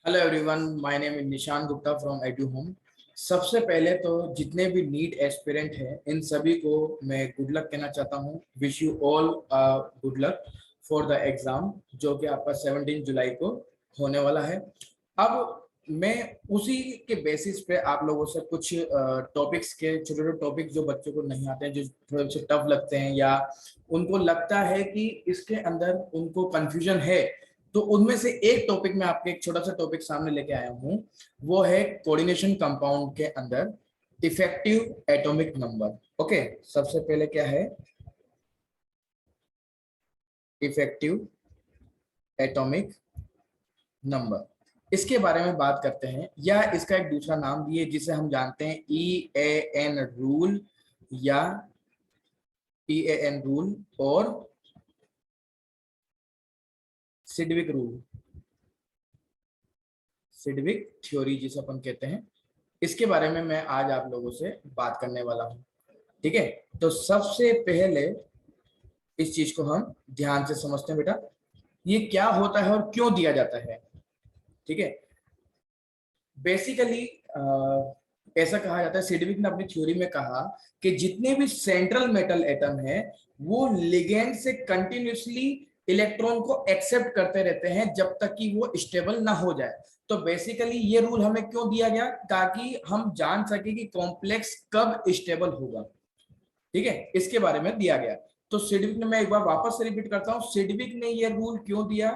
Hello everyone, my name is निशान Gupta from edu home. सबसे पहले तो जितने भी नीट एस्पिरेंट हैं इन सभी को मैं गुड लक कहना चाहता हूं। Wish you all good luck for the exam जो कि आपका 17 जुलाई को होने वाला है। अब मैं उसी के बेसिस पे आप लोगों से कुछ टॉपिक्स के छोटे छोटे टॉपिक जो बच्चों को नहीं आते हैं, जो थोड़े से टफ लगते हैं या उनको लगता है कि इसके अंदर उनको कंफ्यूजन है, तो उनमें से एक टॉपिक में आपके एक छोटा सा टॉपिक सामने लेके आया हूं। वो है कोऑर्डिनेशन कंपाउंड के अंदर इफेक्टिव एटॉमिक नंबर। ओके, सबसे पहले क्या है इफेक्टिव एटॉमिक नंबर, इसके बारे में बात करते हैं। या इसका एक दूसरा नाम भी है जिसे हम जानते हैं EAN रूल या EAN रूल और सिडविक रूल, सिडविक थ्योरी जिसे अपन कहते हैं। इसके बारे में मैं आज आप लोगों से बात करने वाला हूं। ठीक है, तो सबसे पहले इस चीज को हम ध्यान से समझते हैं बेटा, ये क्या होता है और क्यों दिया जाता है। ठीक है, बेसिकली ऐसा कहा जाता है, सिडविक ने अपनी थ्योरी में कहा कि जितने भी सेंट्रल मेटल एटम है वो लिगेंड से कंटिन्यूसली इलेक्ट्रॉन को एक्सेप्ट करते रहते हैं जब तक कि वो स्टेबल ना हो जाए। तो बेसिकली ये रूल हमें क्यों दिया गया, ताकि हम जान सके कि कॉम्प्लेक्स कब स्टेबल होगा। ठीक है, इसके बारे में दिया गया। तो सिडविक ने, मैं एक बार वापस से रिपीट करता हूं, सिडविक ने यह रूल क्यों दिया,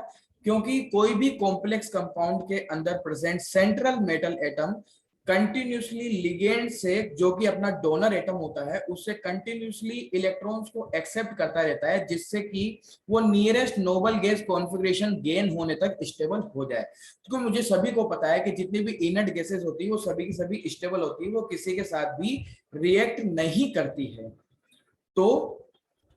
क्योंकि कोई भी कॉम्प्लेक्स कंपाउंड के अंदर present central metal atom continuously ligand से, जो कि अपना डोनर एटम होता है, उससे कंटिन्यूसली इलेक्ट्रॉन्स को एक्सेप्ट करता रहता है, जिससे कि वो nearest noble gas configuration gain होने तक स्टेबल हो जाए। क्योंकि मुझे सभी को पता है कि जितनी भी इनर्ट गैसेस होती है वो सभी की सभी स्टेबल होती है, वो किसी के साथ भी रिएक्ट नहीं करती है। तो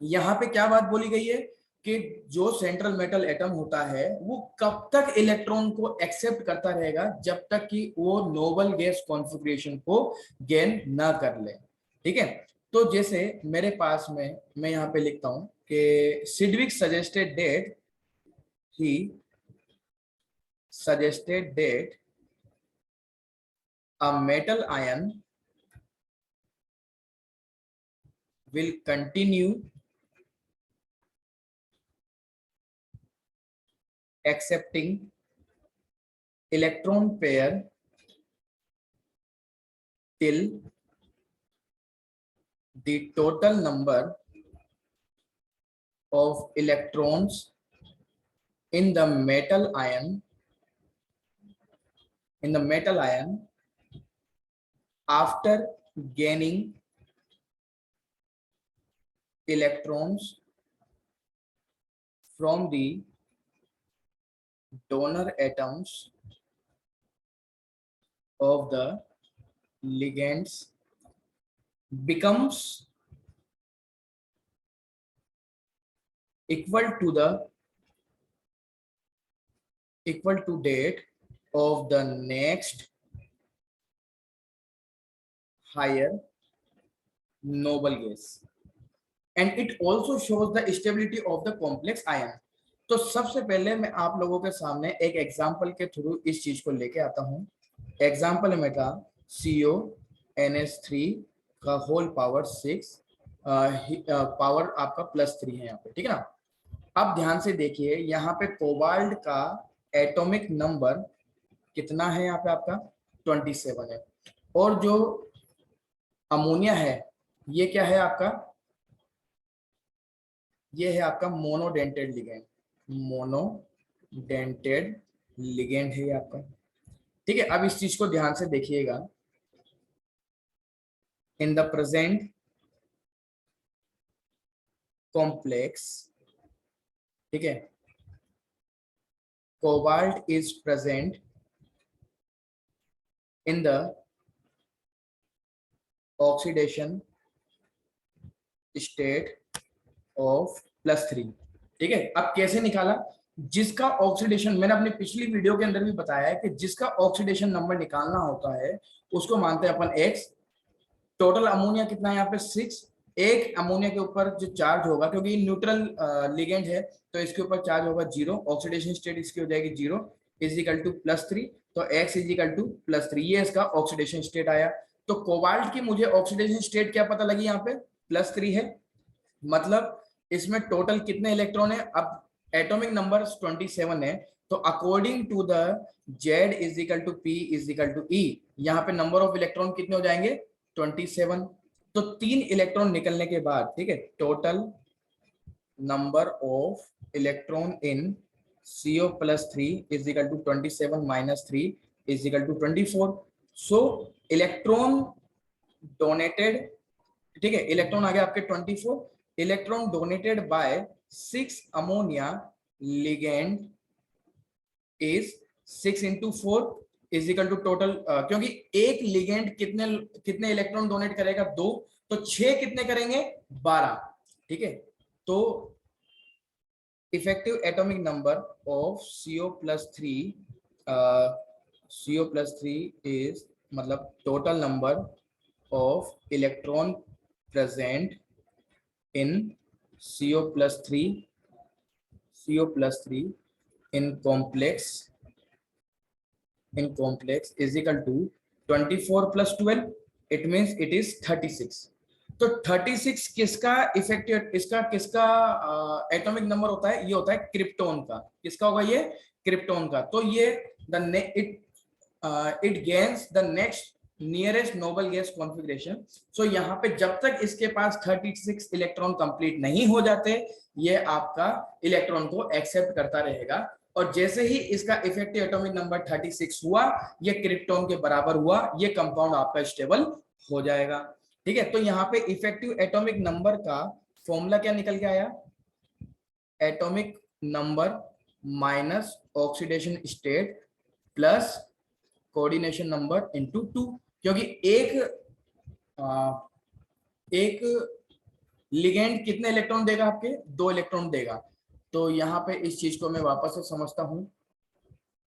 यहां पे क्या बात बोली गई है कि जो सेंट्रल मेटल एटम होता है वो कब तक इलेक्ट्रॉन को एक्सेप्ट करता रहेगा, जब तक कि वो नोबल गैस कॉन्फ़िगरेशन को गेन ना कर ले। ठीक है, तो जैसे मेरे पास में मैं यहां पे लिखता हूं कि Sidgwick suggested that he suggested that a metal ion will continue accepting electron pair till the total number of electrons in the metal ion after gaining electrons from the donor atoms of the ligands becomes equal to date of the next higher noble gas, and it also shows the stability of the complex ion। तो सबसे पहले मैं आप लोगों के सामने एक example के थ्रू इस चीज को लेके आता हूं। एग्जांपल में था CONH3 का होल पावर 6, पावर आपका +3 है यहाँ पे। ठीक है ना, अब ध्यान से देखिए, यहाँ पे कोबाल्ट का एटॉमिक नंबर कितना है, यहाँ पे आपका 27 है। और जो अमोनिया है ये क्या है आपका, ये है आपका मोनोडेंटेड लिगेंड, मोनोडेंटेड लिगेंड है ये आपका। ठीक है, अब इस चीज को ध्यान से देखिएगा। इन द प्रेजेंट कॉम्प्लेक्स, ठीक है, cobalt is present in the oxidation state of +3। ठीक है, अब कैसे निकाला, जिसका ऑक्सीडेशन, मैंने अपनी पिछली वीडियो के अंदर भी बताया है कि जिसका ऑक्सीडेशन नंबर निकालना होता है उसको मानते हैं अपन X। टोटल अमोनिया कितना है यहाँ पे 6। एक अमोनिया के ऊपर जो चार्ज होगा, क्योंकि न्यूट्रल लिगेंड है तो इसके ऊपर चार्ज होगा 0, ऑक्सीडेशन स्टेट इसकी हो जाएगी 0। इज इक्वल टू +3, तो x इज इक्वल टू +3, ये इसका ऑक्सीडेशन स्टेट आया। तो कोबाल्ट की मुझे ऑक्सीडेशन स्टेट क्या पता लगी, यहाँ पे +3 है, मतलब इसमें टोटल कितने इलेक्ट्रॉन है। अब एटॉमिक नंबर 27 है, तो according to the Z is equal to P is equal to E, यहाँ पे नंबर ऑफ इलेक्ट्रॉन कितने हो जाएंगे 27। तो 3 इलेक्ट्रॉन निकलने के बाद, ठीक है, total number of electron in CO+3 is equal to 27 minus 3 is equal to 24। So electron donated, ठीक है, इलेक्ट्रॉन आ गया आपके 24, electron donated by 6 ammonia ligand is 6 into 4 is equal to total, क्योंकि एक लिगेंड कितने कितने इलेक्ट्रॉन डोनेट करेगा 2, तो 6 कितने करेंगे 12, ठीक है। तो effective atomic number of CO+3 is, मतलब total number of electron present in CO+3 in complex is equal to 24 plus 12, it means it is 36। तो 36 किसका इफेक्टिव, इसका किसका एटॉमिक नंबर होता है, ये होता है क्रिप्टोन का। किसका होगा ये, क्रिप्टोन का। तो ये it gains the next nearest noble gas configuration. So यहाँ पे जब तक इसके पास 36 इलेक्ट्रॉन कंप्लीट नहीं हो जाते, ये आपका इलेक्ट्रॉन को एक्सेप्ट करता रहेगा, और जैसे ही इसका इफेक्टिव एटॉमिक नंबर 36 हुआ, ये क्रिप्टोन के बराबर हुआ, ये कंपाउंड आपका स्टेबल हो जाएगा, ठीक है। तो यहाँ पे इफेक्टिव एटॉमिक नंबर का फॉर्मूला क्या निकल के आया, atomic number minus oxidation state plus coordination number into 2, क्योंकि एक लिगेंड कितने इलेक्ट्रॉन देगा, आपके 2 इलेक्ट्रॉन देगा। तो यहाँ पे इस चीज को मैं वापस से समझता हूँ,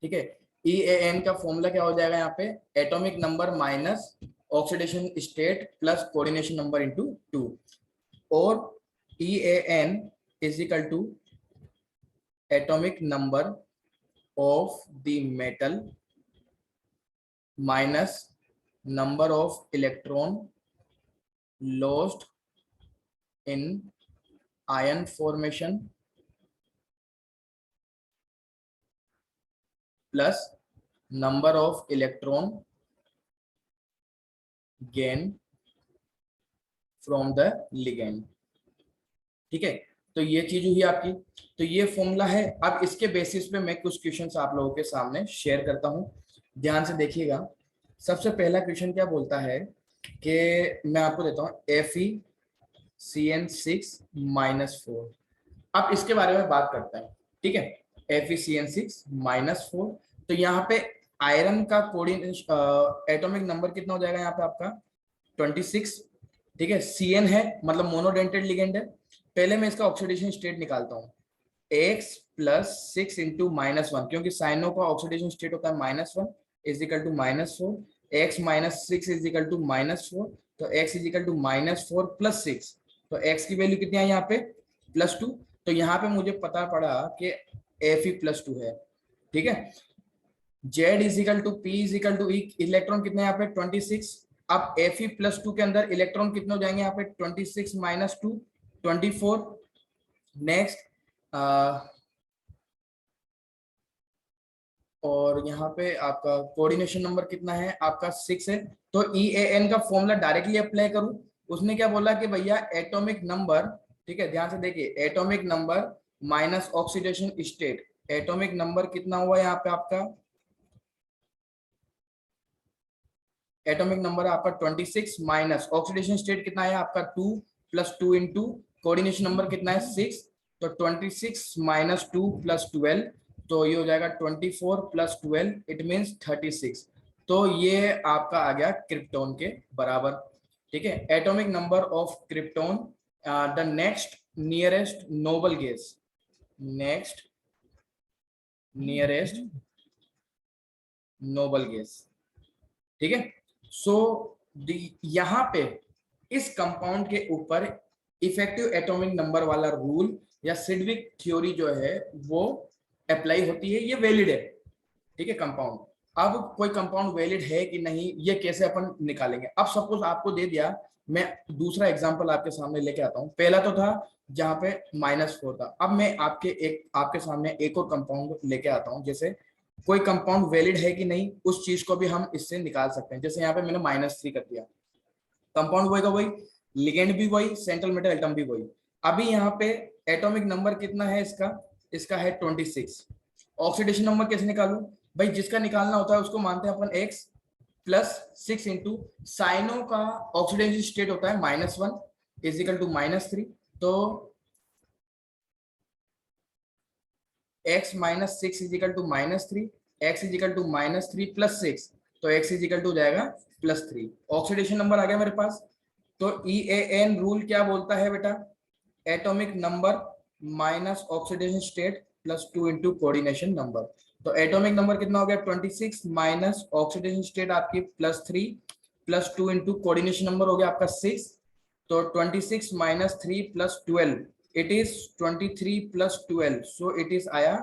ठीक है। EAN का फॉर्मूला क्या हो जाएगा, यहाँ पे atomic number minus oxidation state plus coordination number into 2, और EAN is equal to atomic number of the metal minus number of electron lost in ion formation plus number of electron gain from the ligand, ठीक है। तो ये चीज हुई आपकी, तो ये फॉर्मूला है। अब इसके बेसिस पे मैं कुछ क्वेश्चंस आप लोगों के सामने शेयर करता हूं, ध्यान से देखिएगा। सबसे पहला क्वेश्चन क्या बोलता है कि मैं आपको देता हूं FeCN6-4। अब इसके बारे में बात करते हैं, ठीक है। FeCN6-4, तो यहाँ पे आयरन का कोऑर्डिनेशन एटॉमिक नंबर कितना हो जाएगा यहाँ पे आपका 26, ठीक है। CN है, मतलब मोनोडेंटेड लिगेंड है। पहले मैं इसका ऑक्सीडेशन स्टेट निकालता हूँ, X + 6 × -1, क्योंकि साइनो का ऑक्सीडेशन स्टेट होता है -1 is equal to -4, x - 6 is equal to -4, तो x इज इक्वल टू -4 + 6, तो x की वैल्यू कितनी है यहाँ पे +2। तो यहाँ पे मुझे पता पड़ा कि Fe+2 है, ठीक है। Z is equal to P is equal to E, electron कितने यहाँ पे 26। अब Fe+2 के अंदर इलेक्ट्रॉन कितने हो जाएंगे यहाँ पे 26 - 2 24। नेक्स्ट और यहाँ पे आपका कोऑर्डिनेशन नंबर कितना है आपका 6 है। तो EAN का फॉर्मूला डायरेक्टली अप्लाई करूं, उसने क्या बोला कि भैया एटॉमिक नंबर, ठीक है, ध्यान से देखिए, atomic number minus oxidation state, atomic number कितना हुआ यहाँ पे आपका, एटॉमिक नंबर आपका 26 माइनस ऑक्सीडेशन स्टेट कितना है आपका 2 + 2 × कोऑर्डिनेशन नंबर कितना है 6, तो 26 - 2 + 12, तो ये हो जाएगा 24 + 12, इट मींस 36। तो ये आपका आ गया क्रिप्टोन के बराबर, ठीक है। Atomic number of krypton, the next nearest noble gas, next nearest noble gas, ठीक है। सो यहाँ पे इस कंपाउंड के ऊपर इफेक्टिव एटॉमिक नंबर वाला रूल या सिडविक थ्योरी जो है वो अप्लाई होती है, ये वैलिड है, ठीक है, कंपाउंड। अब कोई कंपाउंड वैलिड है कि नहीं, ये कैसे अपन निकालेंगे। अब सपोज आपको दे दिया, मैं दूसरा एग्जांपल आपके सामने लेके आता हूं। पहला तो था जहां पे -4 था। अब मैं आपके सामने एक और कंपाउंड लेके आता हूं। जैसे कोई कंपाउंड वैलिड है कि नहीं, उस चीज को भी हम इससे निकाल सकते हैं। जैसे यहाँ पे मैंने -3 कर दिया, कंपाउंड वही का वही, लिगेंड भी वही, सेंट्रल मेटल एटम भी वही। अभी यहाँ पे एटॉमिक नंबर कितना है इसका है 26। ऑक्सीडेशन नंबर कैसे निकालू भाई, जिसका निकालना होता है उसको मानते हैं अपन x +6 इंटू साइनो का ऑक्सीडेशन स्टेट होता है -1 इजिकल टू -3। तो x -6 is equal to -3, x is equal to -3 +6, तो x इजिकल टू हो जाएगा +3। ऑक्सीडेशन नंबर आ गया मेरे पास। तो EAN रूल क्या बोलता है बेटा, atomic number minus oxidation state +2 into coordination number. तो एटॉमिक नंबर कितना हो गया 26 माइनस ऑक्सीडेशन स्टेट आपकी +3 +2 इंटू कोऑर्डिनेशन नंबर हो गया आपका 6। तो 26 minus 3 + 12, it is 23 + 12, so it is आया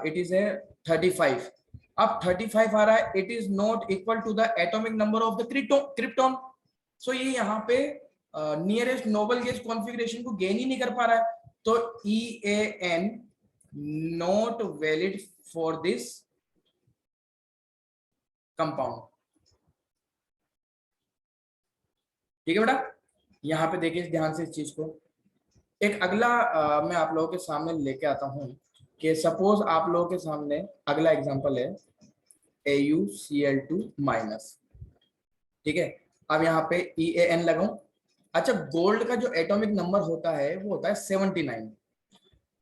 इट इज ए 35। अब 35 आ रहा है, it is not equal to the atomic number of the krypton. So ये यहाँ पे नियरेस्ट नोबल गैस कॉन्फ़िगरेशन को गेन ही नहीं कर पा रहा है। तो EAN not valid for this compound. ठीक है बेटा, यहाँ पे देखिए ध्यान से इस चीज को। एक अगला मैं आप लोगों के सामने लेके आता हूं कि सपोज आप लोगों के सामने अगला एग्जांपल है AuCl2-। ठीक है, अब यहाँ पे EAN लगाऊं। अच्छा, गोल्ड का जो एटॉमिक नंबर होता है वो होता है 79।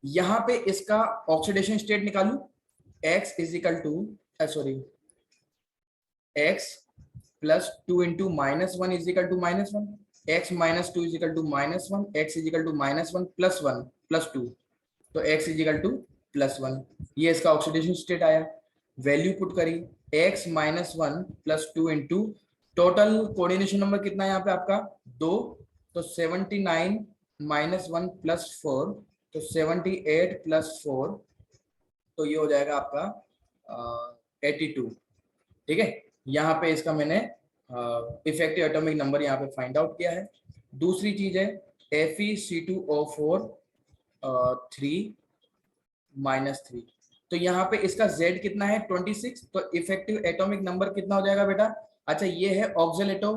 यहाँ पे इसका ऑक्सीडेशन स्टेट निकालू, x is equal to sorry x +2 into -1 is equal to -1, x -2 is equal to -1, x is equal to -1 +1 +2, तो x इजिकल टू +1। ये इसका ऑक्सीडेशन स्टेट आया, वैल्यू पुट करी x -1 +2 into total coordination number कितना है यहाँ पे आपका 2, तो 79 -1 +4, तो 78 +4, तो ये हो जाएगा आपका 82। ठीक है, यहाँ पे इसका मैंने इफेक्टिव एटॉमिक नंबर यहाँ पे फाइंड आउट किया है। दूसरी चीज है FeC2O4 3 -3, तो यहाँ पे इसका Z कितना है 26, तो इफेक्टिव एटॉमिक नंबर कितना हो जाएगा बेटा। अच्छा, ये है ऑक्जेलेटो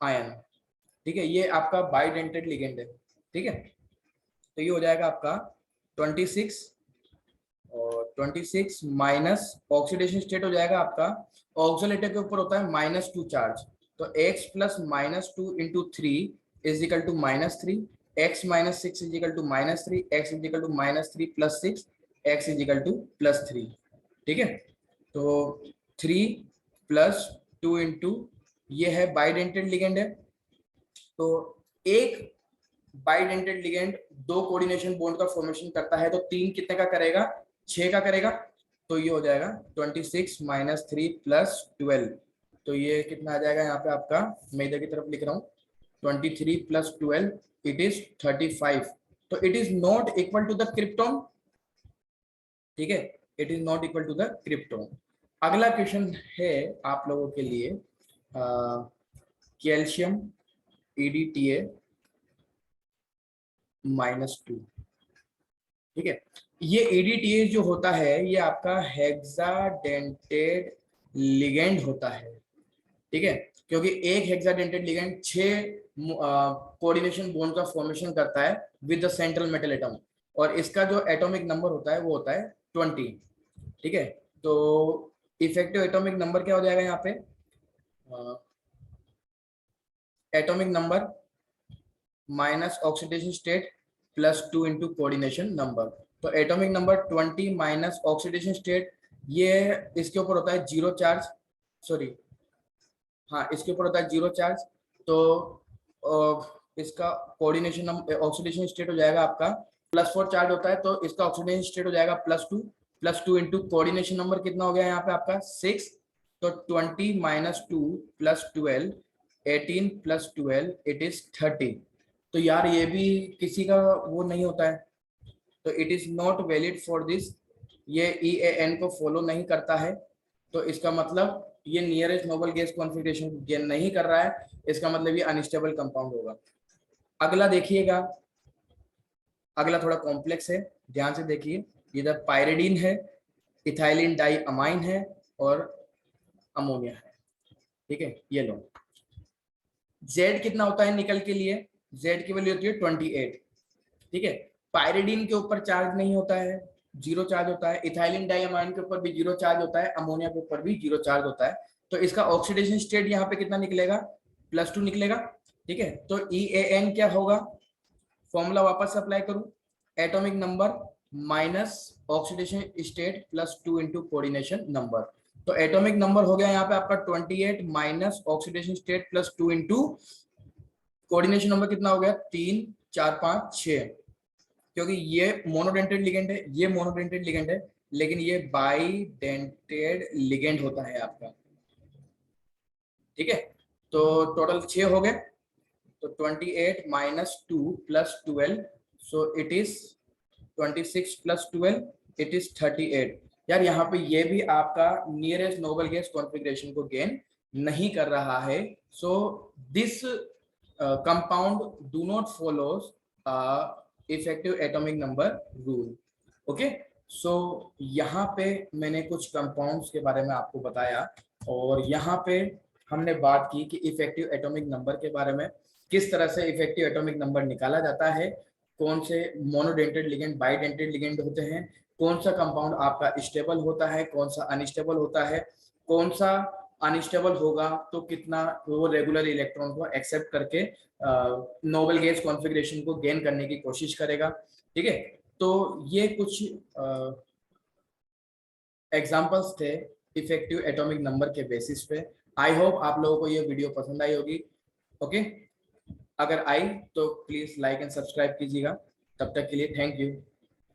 आयन। ठीक है, ये आपका बाइडेंटेड लिगेंड है। ठीक है, तो ये हो जाएगा आपका 26, और 26 माइनस ऑक्सीडेशन स्टेट हो जाएगा आपका, ऑक्सीलेटर के ऊपर होता है -2 चार्ज, तो x + -2 into 3 is equal to -3, x -6 is equal to -3, x is equal to -3 + 6, x is equal to +3। ठीक है, तो 3 + 2 इंटू ये है बाइडेंटेड लिगेंड है। तो एक बाइडेंटेड लिगेंड 2 कोऑर्डिनेशन बॉन्ड का फॉर्मेशन करता है, तो 3 कितने का करेगा 6 का करेगा। तो ये हो जाएगा 26 - 3 + 12, तो ये कितना आ जाएगा यहाँ पे आपका, मैं इधर की तरफ लिख रहा हूँ 23 + 12, इट इज 35। तो it is not equal to the krypton. ठीक है, it is not equal to the krypton. अगला क्वेश्चन है आप लोगों के लिए कैल्शियम EDTA -2। ठीक है, ये EDTA जो होता है ये आपका हेक्साडेंटेड लिगेंड होता है। ठीक है, क्योंकि एक हेक्साडेंटेड लिगेंड 6 कोऑर्डिनेशन बॉन्ड का फॉर्मेशन करता है with the central metal atom, और इसका जो एटॉमिक नंबर होता है वो होता है 20। ठीक है, तो इफेक्टिव एटॉमिक नंबर क्या हो जाएगा यहाँ पे, atomic number minus oxidation state +2 into coordination number. तो atomic number 20 minus oxidation state, ये इसके ऊपर होता है 0 चार्ज, सॉरी हाँ इसके ऊपर होता है 0 चार्ज। तो इसका कोऑर्डिनेशन ऑक्सीडेशन स्टेट हो जाएगा आपका +4 चार्ज होता है, तो इसका ऑक्सीडेशन स्टेट हो जाएगा +2 इंटू कोऑर्डिनेशन नंबर कितना हो गया यहाँ पे आपका 6, तो 20 - 2 + 12, 18 + 12, इट इज 30। तो यार ये भी किसी का वो नहीं होता है, तो it is not valid for this ये EAN को फॉलो नहीं करता है, तो इसका मतलब ये नियरेस्ट नोबल गैस कॉन्फ़िगरेशन को गेन नहीं कर रहा है, इसका मतलब ये अनस्टेबल कंपाउंड होगा। अगला देखिएगा, अगला थोड़ा कॉम्प्लेक्स है, ध्यान से देखिए। इधर पायरिडीन है, इथाइलिन डाई अमाइन है और अमोनिया है, ठीक है। ये लो, Z कितना होता है निकल के लिए, Z की वैल्यू होती है 28, ठीक है। पायरिडीन के ऊपर चार्ज नहीं होता है, जीरो चार्ज होता है। इथाइलिन डाइअमाइन के ऊपर भी जीरो चार्ज होता है, अमोनिया के ऊपर भी जीरो चार्ज होता है। तो इसका ऑक्सीडेशन स्टेट यहाँ पे कितना निकलेगा, +2 निकलेगा, ठीक है। तो EAN क्या होगा, फॉर्मूला वापस से अप्लाई करूं, atomic number minus oxidation state +2 into coordination number. तो एटॉमिक नंबर हो गया यहाँ पे आपका 28 minus oxidation state +2 into coordination number कितना हो गया, 3 4 5 6, क्योंकि ये मोनोडेंटेड लिगेंड है, ये मोनोडेंटेड लिगेंड है, लेकिन ये बाइडेंटेड लिगेंड होता है आपका, ठीक है। तो टोटल 6 हो गए, तो 28 minus 2 plus 12, so it is 26 plus 12, it is 38। यार यहाँ पे ये भी आपका नियरेस्ट नोबल गैस कॉन्फ़िगरेशन को गेन नहीं कर रहा है। So this compound do not follows effective atomic number rule. Okay, so यहाँ पे मैंने कुछ कंपाउंड्स के बारे में आपको बताया, और यहाँ पे हमने बात की कि इफेक्टिव एटॉमिक नंबर के बारे में, किस तरह से इफेक्टिव एटॉमिक नंबर निकाला जाता है, कौन से मोनोडेंटेड लिगेंड बाइडेंटेड लिगेंड होते हैं, कौन सा कंपाउंड आपका स्टेबल होता है, कौन सा अनस्टेबल होता है, कौन सा अनस्टेबल होगा तो कितना वो रेगुलर इलेक्ट्रॉन को एक्सेप्ट करके नोबल गैस कॉन्फ़िगरेशन को गेन करने की कोशिश करेगा, ठीक है। तो ये कुछ एग्जांपल्स थे इफेक्टिव एटॉमिक नंबर के बेसिस पे। आई होप आप लोगों को ये वीडियो पसंद आई होगी। ओके, अगर आई तो प्लीज लाइक एंड सब्सक्राइब कीजिएगा। तब तक के लिए थैंक यू।